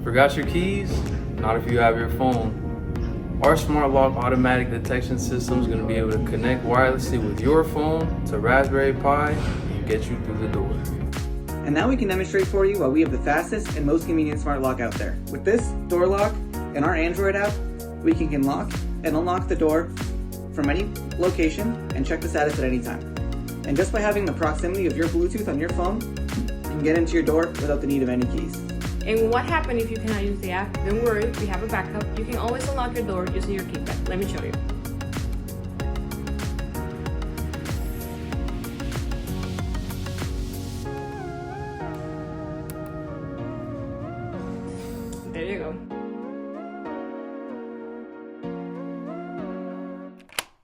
Forgot your keys? Not if you have your phone. Our smart lock automatic detection system is going to be able to connect wirelessly with your phone to Raspberry Pi and get you through the door. And now we can demonstrate for you why we have the fastest and most convenient smart lock out there. With this door lock and our Android app, we can lock and unlock the door from any location and check the status at any time. And just by having the proximity of your Bluetooth on your phone, you can get into your door without the need of any keys. And what happens if you cannot use the app? Don't worry, we have a backup. You can always unlock your door using your keypad. Let me show you.